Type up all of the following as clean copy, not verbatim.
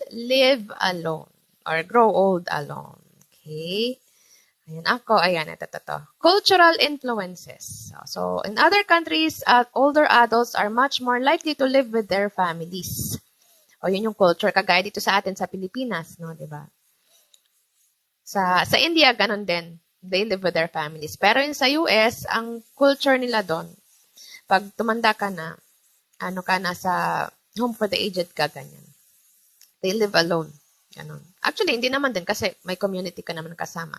live alone or grow old alone. Okay? Ayan, ayan, ito. Cultural influences. So, in other countries, older adults are much more likely to live with their families. O, yun yung culture. Kagaya dito sa atin sa Pilipinas, no? Diba? Sa India, ganun din. They live with their families. Pero sa US, ang culture nila doon, pag tumanda ka na, sa home for the aged ka, ganyan. They live alone. Ganun. Actually, hindi naman din kasi may community ka naman kasama.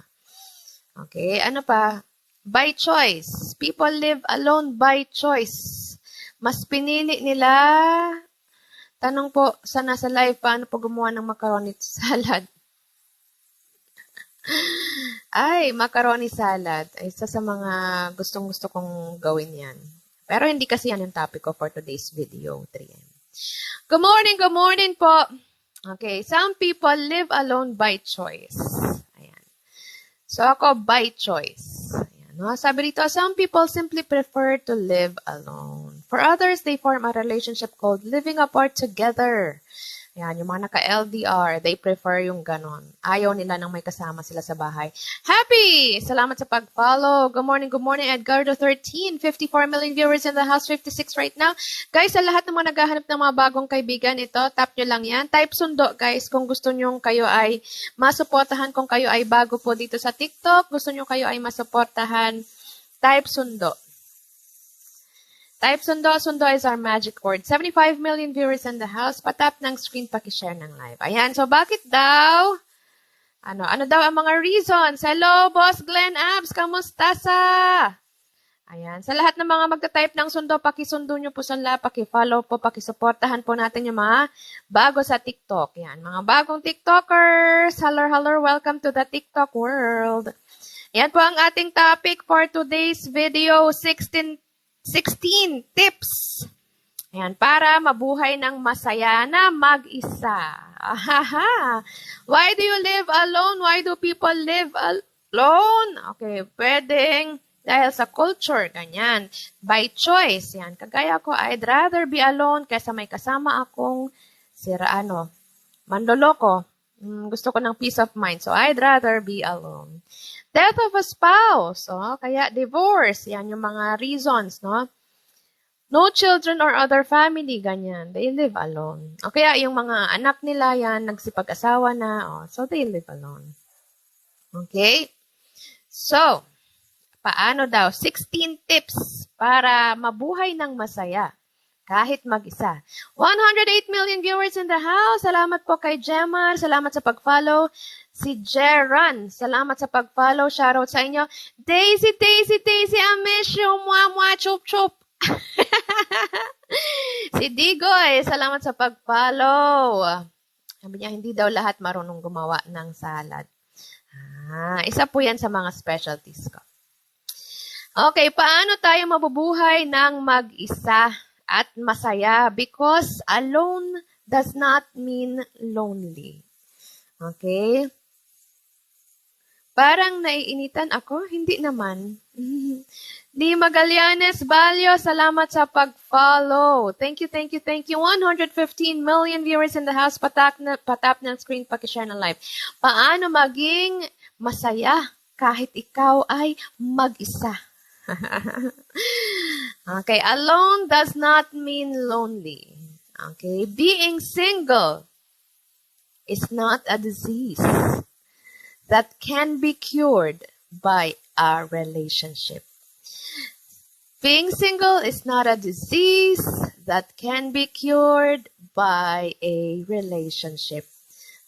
Okay, ano pa? By choice. People live alone by choice. Mas pinili nila, tanong po, sa nasa live, paano po gumawa ng macaroni salad? Ay, macaroni salad. Isa sa mga gustong-gusto kong gawin yan. Pero hindi kasi yan yung topic ko for today's video, 3M. Good morning po. Okay, some people live alone by choice. Ayan. So ako, by choice. Ayan, no? Sabi dito, some people simply prefer to live alone. For others, they form a relationship called living apart together. Ayan, yung mga naka-LDR, they prefer yung ganon. Ayaw nila nang may kasama sila sa bahay. Happy! Salamat sa pag-follow. Good morning, Edgardo 13. 54 million viewers in the house, 56 right now. Guys, sa lahat ng mga naghahanap ng mga bagong kaibigan, ito, tap nyo lang yan. Type sundo, guys, kung gusto nyo kayo ay masuportahan, kung kayo ay bago po dito sa TikTok, gusto nyo kayo ay masuportahan, type sundo. Type sundo. Sundo is our magic word. 75 million viewers in the house. Patap ng screen, pakishare ng live. Ayan. So, bakit daw? Ano daw ang mga reasons? Hello, Boss Glenn Abs. Kamusta sa? Ayan. Sa lahat ng mga magta-type ng sundo, pakisundo nyo po sila, pakifollow po, pakisuportahan po natin yung mga bago sa TikTok. Ayan. Mga bagong TikTokers. Hello. Welcome to the TikTok world. Ayan po ang ating topic for today's video. 16 tips. Ayan, para mabuhay ng masaya na mag-isa. Ahaha. Why do you live alone? Why do people live alone? Okay, pwedeng dahil sa culture, ganyan. By choice, yan. Kagaya ko, I'd rather be alone kaysa may kasama akong manloloko. Gusto ko ng peace of mind. So, I'd rather be alone. Death of a spouse, kaya divorce, yan yung mga reasons, no? No children or other family, ganyan. They live alone. O kaya yung mga anak nila, yan, nagsipag-asawa na, so they live alone. Okay? So, paano daw? 16 tips para mabuhay ng masaya kahit mag-isa. 108 million viewers in the house. Salamat po kay Gemma. Salamat sa pag-follow. Si Jeran, salamat sa pag-follow. Shoutout sa inyo. Daisy, I miss you. Mwa, chup, chup. Si Digoy, salamat sa pag-follow. Sabi niya, hindi daw lahat marunong gumawa ng salad. Isa po yan sa mga specialties ko. Okay, paano tayo mabubuhay ng mag-isa at masaya? Because alone does not mean lonely. Okay? Parang naiinitan ako? Hindi naman. Di Magallanes Balyo, salamat sa pag-follow. Thank you. 115 million viewers in the house. Patap ng screen, pakishare ng live. Paano maging masaya kahit ikaw ay mag-isa? Okay, alone does not mean lonely. Okay, being single is not a disease that can be cured by a relationship. Being single is not a disease that can be cured by a relationship.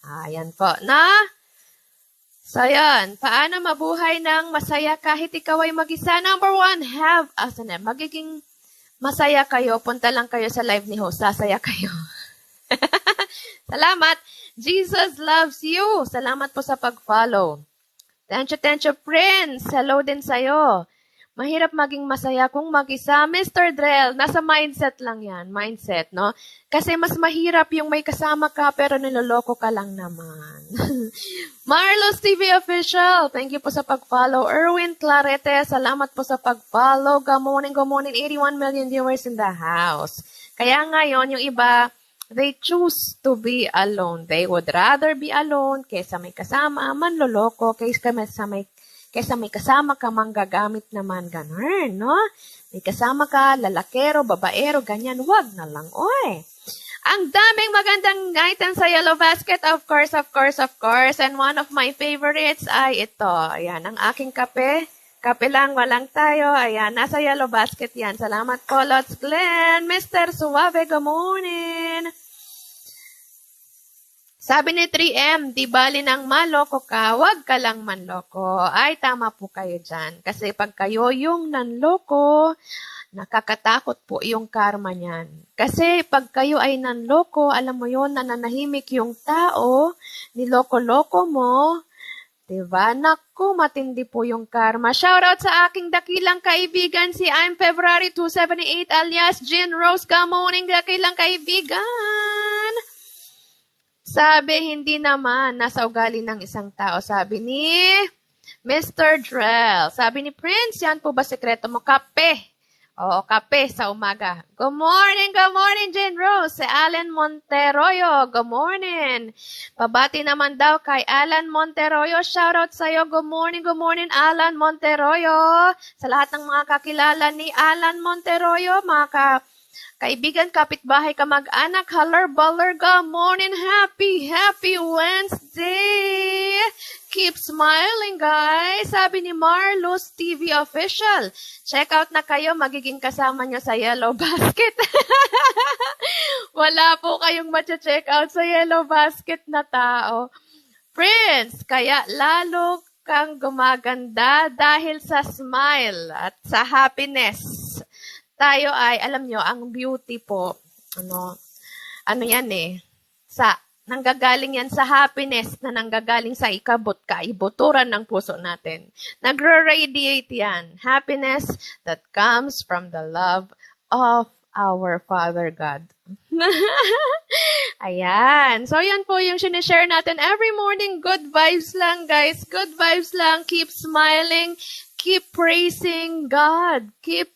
Ayan po na. So, yan. Paano mabuhay ng masaya kahit ikaw ay mag-isa? Number 1, magiging masaya kayo. Punta lang kayo sa live ni host. Sasaya kayo. Salamat. Jesus loves you. Salamat po sa pag-follow. Tensyo, Prince. Hello din sa'yo. Mahirap maging masaya kung mag-isa. Mr. Drell, nasa mindset lang yan. Mindset, no? Kasi mas mahirap yung may kasama ka pero niloloko ka lang naman. Marlos TV Official, thank you po sa pag-follow. Erwin Clarete, salamat po sa pag-follow. Good morning. 81 million viewers in the house. Kaya ngayon, yung iba, They choose to be alone. They would rather be alone kaysa may kasama, manloloko, kaysa may kasama ka manggagamit naman, ganun, no? May kasama ka, lalakero, babaero, ganyan, wag na lang, oy. Ang daming magandang items sa Yellow Basket, of course, of course, of course. And one of my favorites ay ito. Ayan, ang aking kape. Kape lang, walang tayo. Ayan, nasa Yellow Basket yan. Salamat po, Lots Glenn. Mr. Suave, good morning. Sabi ni 3M, di bali nang maloko ka, wag ka lang manloko. Ay, tama po kayo dyan. Kasi pag kayo yung nanloko, nakakatakot po yung karma niyan. Kasi pag kayo ay nanloko, alam mo yon, nananahimik yung tao, niloko-loko mo, diba? Naku, matindi po yung karma. Shoutout sa aking dakilang kaibigan, si I'm February 278 alias Jean Rose. Good morning, dakilang kaibigan. Sabi, hindi naman, nasa ugali ng isang tao. Sabi ni Mr. Drell. Sabi ni Prince, yan po ba sekreto mo? Kape. Oo, kape sa umaga. Good morning, Jane Rose. Si Alan Monteroyo, good morning. Pabati naman daw kay Alan Monteroyo. Shoutout sa'yo. Good morning, Alan Monteroyo. Sa lahat ng mga kakilala ni Alan Monteroyo, mga kaibigan, kapitbahay, kamag-anak, haller, baller, good morning, happy Wednesday. Keep smiling, guys. Sabi ni Marlos TV Official. Check out na kayo, magiging kasama nyo sa Yellow Basket. Wala po kayong check out sa Yellow Basket na tao. Prince, kaya lalo kang gumaganda dahil sa smile at sa happiness. Tayo ay, alam nyo, ang beauty po, ano yan nanggagaling yan sa happiness na nanggagaling sa kaibuturan ng puso natin. Nagre-radiate yan. Happiness that comes from the love of our Father God. Ayan. So, yan po yung sinishare natin every morning. Good vibes lang, guys. Good vibes lang. Keep smiling. Keep praising God. Keep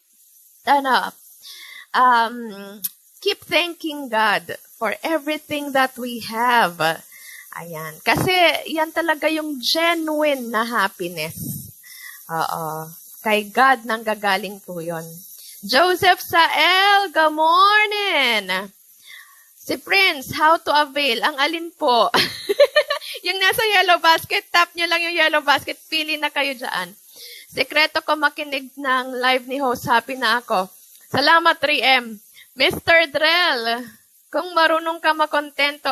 thanking God for everything that we have. Ayan. Kasi yan talaga yung genuine na happiness. Oo. Kay God nang gagaling po yun. Joseph Sael, good morning. Si Prince, how to avail? Ang alin po? Yung nasa Yellow Basket, tap nyo lang yung Yellow Basket, pili na kayo dyan. Sekreto ko makinig ng live ni host. Happy na ako. Salamat, 3M. Mr. Drell, kung marunong ka makontento,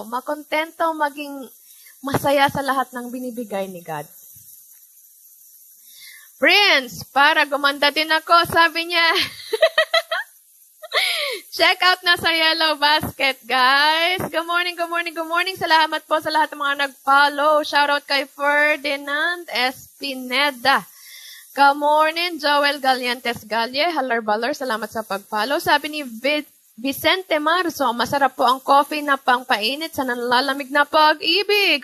makontento maging masaya sa lahat ng binibigay ni God. Prince, para gumanda din ako, sabi niya. Check out na sa Yellow Basket, guys. Good morning. Salamat po sa lahat ng mga nag-follow. Shoutout kay Ferdinand Espineda. Good morning, Joel Galiantes Galye. Haller baller, salamat sa pag-follow. Sabi ni Vicente Marzo, masarap po ang coffee na pangpainit sa nanlalamig na pag-ibig.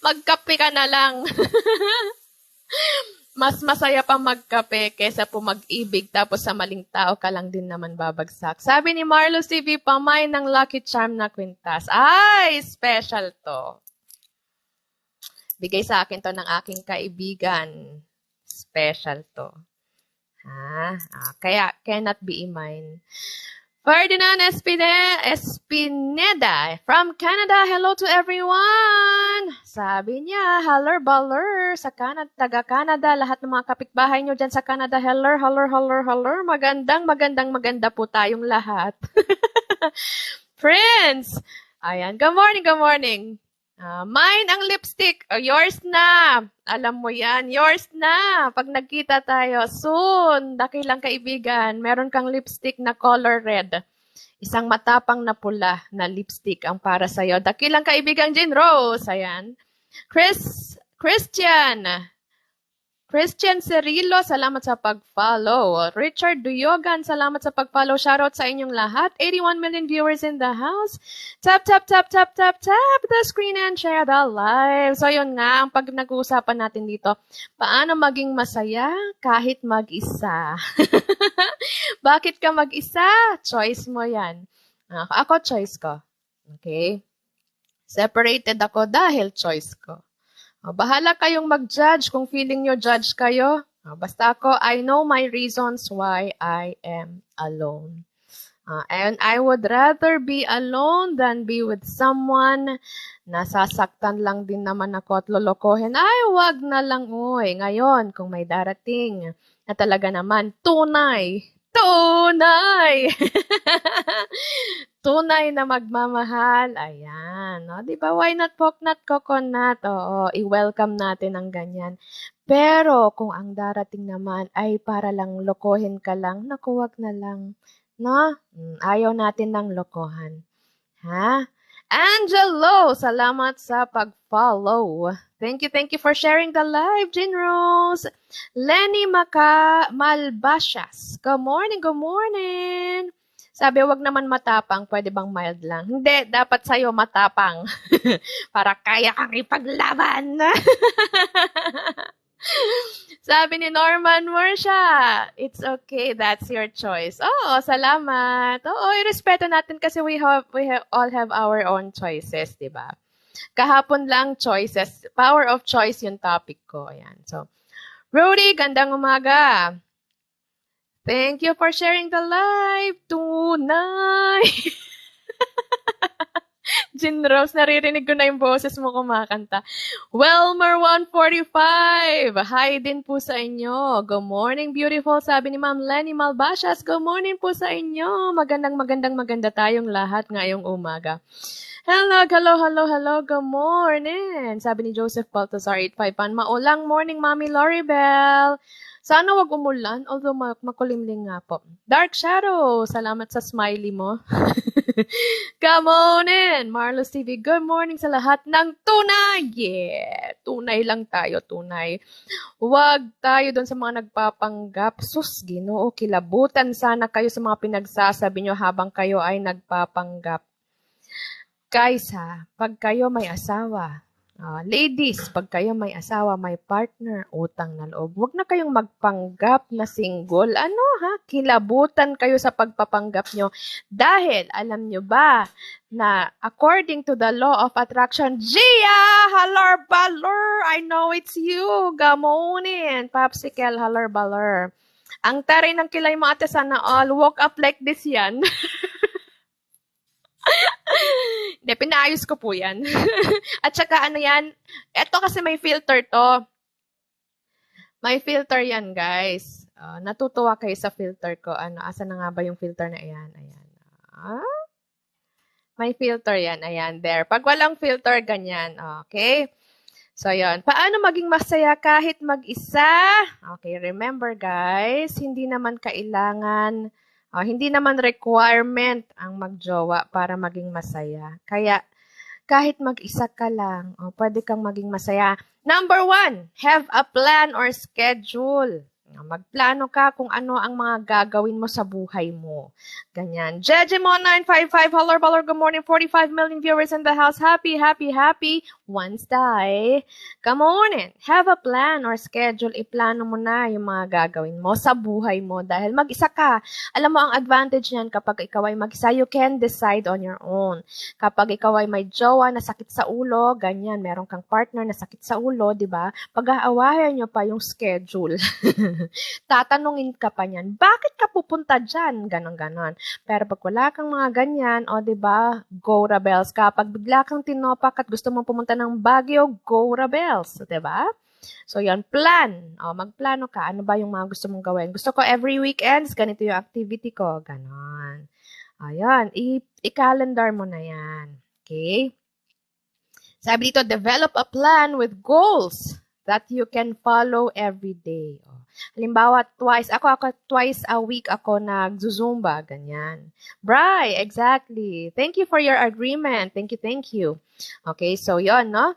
Magkape ka na lang. Mas masaya pa magkape kesa po mag-ibig tapos sa maling tao ka lang din naman babagsak. Sabi ni Marlos TV, pamay ng Lucky Charm na kwintas. Ay, special to. Bigay sa akin to ng aking kaibigan. Special to. Kaya cannot be mine. Ferdinand Espineda from Canada. Hello to everyone. Sabi niya, haller baller sa Canada, taga-Canada. Lahat ng mga kapitbahay nyo dyan sa Canada. Haller. Maganda po tayong lahat. Friends. Ayan. Good morning. Mine ang lipstick. Yours na. Alam mo yan. Yours na. Pag nagkita tayo soon, dakilang kaibigan, meron kang lipstick na color red. Isang matapang na pula na lipstick ang para sa'yo. Dakilang kaibigan, Jean Rose. Ayan. Christian Cerrillo, salamat sa pag-follow. Richard Duyogan, salamat sa pag-follow. Shoutout sa inyong lahat. 81 million viewers in the house. Tap the screen and share the live. So yun nga, ang pag nag-uusapan natin dito, paano maging masaya kahit mag-isa? Bakit ka mag-isa? Choice mo yan. Ako, choice ko. Okay? Separated ako dahil choice ko. Bahala kayong mag-judge kung feeling nyo judge kayo. Basta ako, I know my reasons why I am alone. And I would rather be alone than be with someone. Nasasaktan lang din naman ako at lolokohin. Ay, wag na lang, uy. Ngayon, kung may darating na talaga naman, tunay. Tunay na magmamahal. Ayan. No? Diba? Why not pork not coconut? Oo, i-welcome natin ang ganyan. Pero kung ang darating naman ay para lang lokohin ka lang, naku, wag na lang. No? Ayaw natin ng lokohan. Ha? Angelo, salamat sa pag-follow. Thank you for sharing the live, Jean Rose. Lenny Malbasias. Good morning. Sabi, wag naman matapang, pwede bang mild lang? Hindi, dapat sa'yo matapang. Para kaya kang ipaglaban. Sabi ni Norman Morsha, it's okay, that's your choice. Oo, salamat. Oo, irespeto natin kasi we all have our own choices, di ba? Kahapon lang choices, power of choice yung topic ko. Ayan. So, Rudy, gandang umaga. Thank you for sharing the live tonight. Jean Rose, naririnig ko na yung boses mo kumakanta. Welmer 145, hi din po sa inyo. Good morning, beautiful, sabi ni Ma'am Lenny Malbasias. Good morning po sa inyo. Maganda tayong lahat ngayong umaga. Hello. Good morning. Sabi ni Joseph Baltazar 851, maulang morning, Mami Loribel. Sana wag umulan, although makulimlim nga po. Dark Shadow, salamat sa smiley mo. Come on in, Marlos TV. Good morning sa lahat ng tunay. Yeah, tunay lang tayo, tunay. Huwag tayo doon sa mga nagpapanggap. Sus, Ginoo, kilabutan sana kayo sa mga pinagsasabi nyo habang kayo ay nagpapanggap. Guys ha, pag kayo may asawa, ladies, pag kayo may asawa, may partner, utang na loob, huwag na kayong magpanggap na single. Ano ha? Kilabutan kayo sa pagpapanggap nyo. Dahil, alam nyo ba, na according to the law of attraction, Gia! Halar baler! I know it's you! Gamonin! Popsicle, halar baler. Ang taray ng kilay mo ate sana all, walk up like this yan. Hindi, pinaayos ko po yan. At saka ano yan, eto kasi may filter to. May filter yan, guys. Natutuwa kayo sa filter ko. Asa na nga ba yung filter na yan? Ayan. May filter yan. Ayan, there. Pag walang filter, ganyan. Okay? So, yun. Paano maging masaya kahit mag-isa? Okay, remember, guys, hindi naman kailangan hindi naman requirement ang magjowa para maging masaya. Kaya, kahit mag-isa ka lang, pwede kang maging masaya. Number 1, have a plan or schedule. Magplano ka kung ano ang mga gagawin mo sa buhay mo. Ganyan. Jejemon 955, hello, good morning, 45 million viewers in the house. Happy. Wednesday. Come on in. Have a plan or schedule. Iplano mo na yung mga gagawin mo sa buhay mo dahil mag-isa ka. Alam mo ang advantage niyan kapag ikaw ay mag-isa, you can decide on your own. Kapag ikaw ay may jowa na sakit sa ulo, ganyan, meron kang partner na sakit sa ulo, di ba? Pag-aawayan nyo pa yung schedule. Tatanungin ka pa niyan, bakit ka pupunta dyan? Ganon. Pero pag wala kang mga ganyan, di ba, go rebels ka. Pag bigla kang tinopak at gusto mong pumunta ng Baguio, go rebels. Di ba? So, yan, plan. Magplano ka. Ano ba yung mga gusto mong gawin? Gusto ko every weekends, ganito yung activity ko. Ganon. Ayan, i-calendar mo na yan. Okay? Sabi dito, develop a plan with goals that you can follow every day. Halimbawa, twice a week ako nag-zumba, ganyan. Bri, exactly. Thank you for your agreement. Thank you. Okay, so yon, no?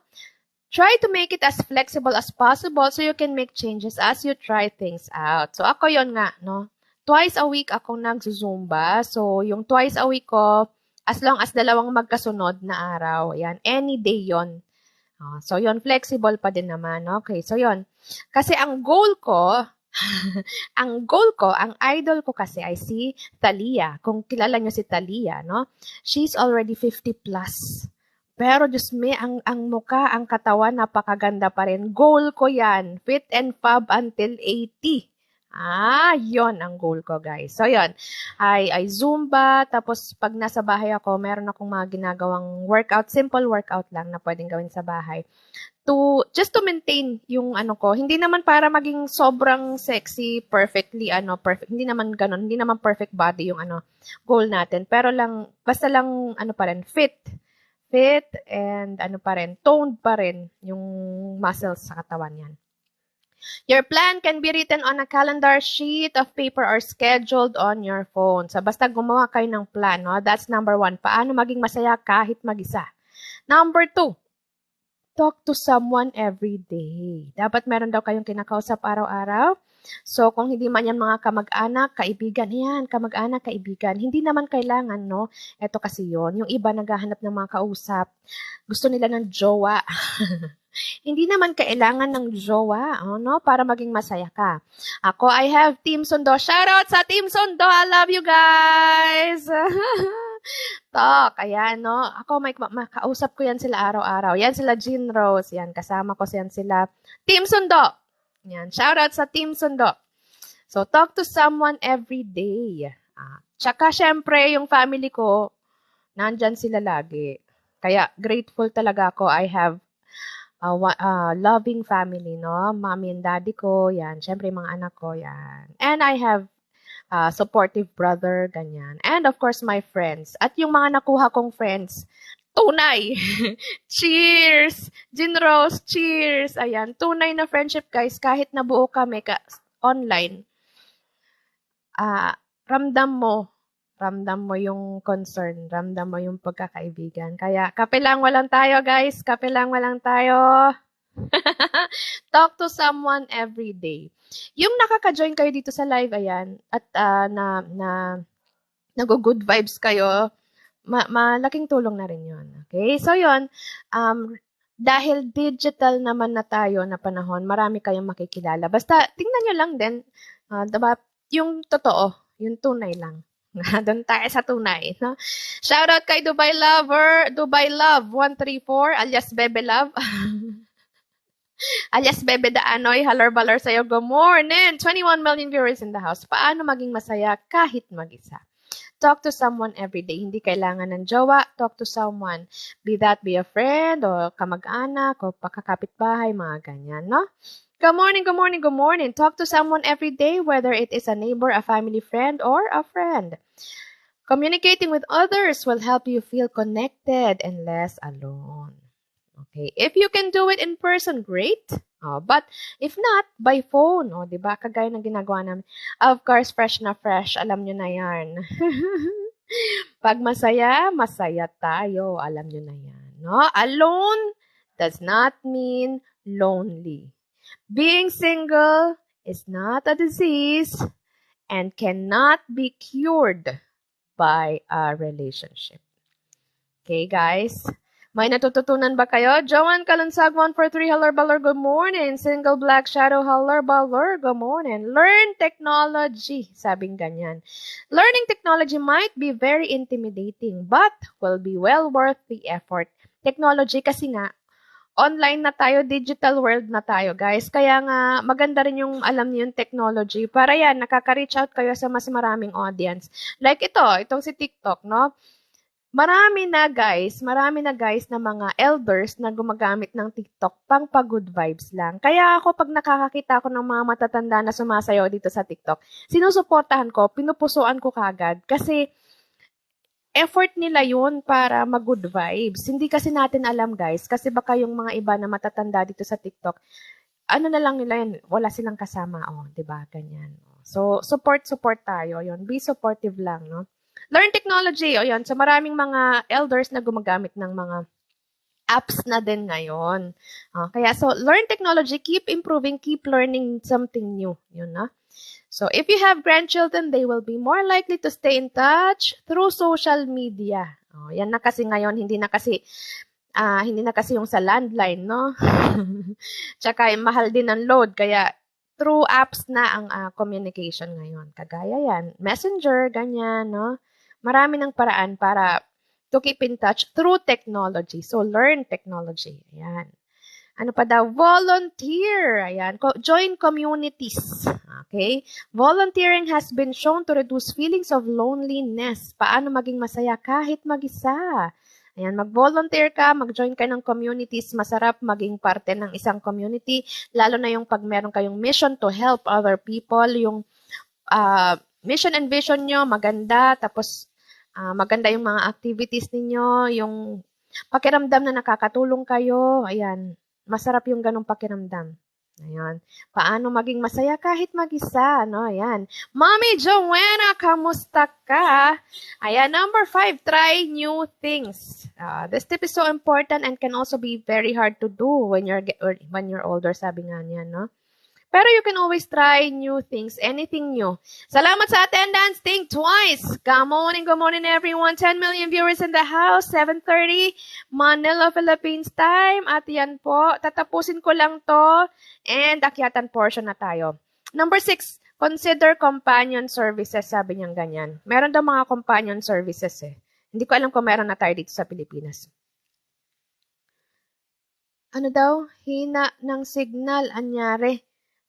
Try to make it as flexible as possible so you can make changes as you try things out. So ako yon nga, no? Twice a week ako nag-zumba. So yung twice a week ko, as long as dalawang magkasunod na araw, yan, any day yon. So yon, flexible pa din naman. Okay, so yon. Kasi ang goal ko Ang goal ko, ang idol ko kasi ay si Thalia. Kung kilala niyo si Thalia, no? She's already 50 plus. Pero Diyos me, ang mukha, ang katawan, napakaganda pa rin. Goal ko yan. Fit and fab until 80. Yon ang goal ko, guys. So, yon. Ay Zumba. Tapos, pag nasa bahay ako, meron akong mga ginagawang workout. Simple workout lang na pwedeng gawin sa bahay. Just to maintain yung ano ko. Hindi naman para maging sobrang sexy, perfectly, perfect. Hindi naman ganun. Hindi naman perfect body yung goal natin. Pero lang, basta lang, pa rin, fit and pa rin, toned pa rin yung muscles sa katawan yan. Your plan can be written on a calendar sheet of paper or scheduled on your phone. So, basta gumawa kayo ng plan, no? That's number 1. Paano maging masaya kahit mag-isa? Number 2, talk to someone every day. Dapat meron daw kayong kinakausap araw-araw. So, kung hindi man yan mga kamag-anak, kaibigan, yan, kamag-anak, kaibigan. Hindi naman kailangan, no? Ito kasi yon. Yung iba naghahanap ng mga kausap. Gusto nila ng jowa. Hindi naman kailangan ng jowa, no? Para maging masaya ka. Ako, I have Team Sundo. Shoutout sa Team Sundo. I love you guys. Talk, ayan, no? Ako, makausap ko yan sila araw-araw. Yan sila Jean Rose. Yan, kasama ko yan sila. Team Sundo. Yan, shoutout sa Team Sundo. So, talk to someone every day. Tsaka, syempre, yung family ko, nandyan sila lagi. Kaya, grateful talaga ako. I have loving family, no? Mommy and daddy ko, yan. Syempre, mga anak ko, yan. And I have supportive brother, ganyan. And of course, my friends. At yung mga nakuha kong friends, tunay! Cheers! Jean Rose, cheers! Ayan, tunay na friendship, guys. Kahit nabuo kami online, ramdam mo yung concern, ramdam mo yung pagkakaibigan. Kaya, kape lang walang tayo, guys. Kape lang walang tayo. Talk to someone every day. Yung nakaka-join kayo dito sa live, ayan, at nag-good vibes kayo, malaking tulong na rin yun. Okay? So, yun, dahil digital naman na tayo na panahon, marami kayong makikilala. Basta, tingnan nyo lang din, diba, yung totoo, yung tunay lang. Doon tayo sa tunay. No? Shoutout kay Dubai Lover, Dubai Love 134, alias Bebe Love. Alias Bebe Daanoy, halar-balar sa'yo. Good morning! 21 million viewers in the house. Paano maging masaya kahit mag-isa? Talk to someone every day. Hindi kailangan ng jowa. Talk to someone. Be a friend, o kamag-anak, o pakakapitbahay, mga ganyan, no? Good morning, good morning, good morning. Talk to someone every day, whether it is a neighbor, a family friend, or a friend. Communicating with others will help you feel connected and less alone. Okay, if you can do it in person, great. But if not, by phone. Diba? Kagaya ng ginagawa namin. Of course, fresh na fresh. Alam nyo na yan. Pag masaya, masaya tayo. Alam nyo na yan. No? Alone does not mean lonely. Being single is not a disease and cannot be cured by a relationship. Okay, guys? May natututunan ba kayo? Joanne Kalansag 143, hello, Balor, good morning. Single Black Shadow, hello, Balor, good morning. Learn technology, sabing ganyan. Learning technology might be very intimidating, but will be well worth the effort. Technology kasi nga, online na tayo, digital world na tayo, guys. Kaya nga, maganda rin yung alam niyo yung technology. Para yan, nakaka-reach out kayo sa mas maraming audience. Like itong si TikTok, no? Marami na guys na mga elders na gumagamit ng TikTok pang pa-good vibes lang. Kaya ako pag nakakakita ko ng mga matatanda na sumasayaw dito sa TikTok, sinusuportahan ko, pinupusuan ko kagad. Kasi effort nila yun para mag-good vibes. Hindi kasi natin alam guys, kasi baka yung mga iba na matatanda dito sa TikTok, ano na lang nila yun, wala silang kasama. Diba? Ganyan. So, support tayo. Yun. Be supportive lang, no? Learn technology. Yun. So, maraming mga elders na gumagamit ng mga apps na din ngayon. Kaya, so, learn technology, keep improving, keep learning something new. Yun, no? So, if you have grandchildren, they will be more likely to stay in touch through social media. Yan na kasi ngayon, hindi na kasi yung sa landline, no? Tsaka, mahal din ang load. Kaya, through apps na ang communication ngayon. Kagaya yan, Messenger, ganyan, no? Marami ng paraan para to keep in touch through technology. So, learn technology. Ayan. Ano pa daw? Volunteer. Ayan. Join communities. Okay? Volunteering has been shown to reduce feelings of loneliness. Paano maging masaya kahit mag-isa? Ayan, mag-volunteer ka, mag-join ka ng communities. Masarap maging parte ng isang community, lalo na yung pag meron kayong mission to help other people, yung mission and vision nyo, maganda, tapos maganda yung mga activities ninyo, yung pakiramdam na nakakatulong kayo, ayan, masarap yung ganong pakiramdam. Ayan. Paano maging masaya kahit mag-isa, no? Ayan. Mommy Joanna, kamusta ka? Ayan, number 5, try new things. This tip is so important and can also be very hard to do when you're older, sabi nga niya, no? Pero you can always try new things, anything new. Salamat sa attendance. Think twice. Good morning everyone. 10 million viewers in the house. 7:30 Manila, Philippines time. At yan po, tatapusin ko lang to. And akyatan portion na tayo. Number 6, consider companion services. Sabi niyang ganyan. Meron daw mga companion services eh. Hindi ko alam kung meron na tayo dito sa Pilipinas. Ano daw? Hina ng signal. Anyari?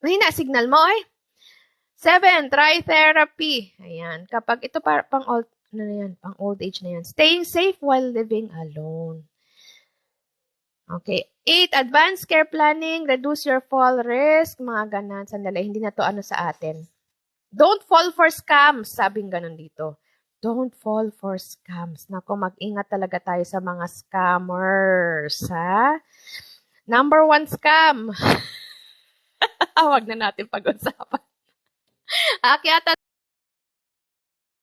Mahina signal mo eh. 7, try therapy. Ayan. Kapag ito pang old age na yan. Staying safe while living alone. Okay. 8, advanced care planning, reduce your fall risk. Mga ganan. Sandali, hindi na to ano sa atin. Don't fall for scams. Sabing ganun dito. Don't fall for scams. Nako, mag-ingat talaga tayo sa mga scammers. Ha? Number 1 scam. Huwag na natin pag-usapan. Akyatan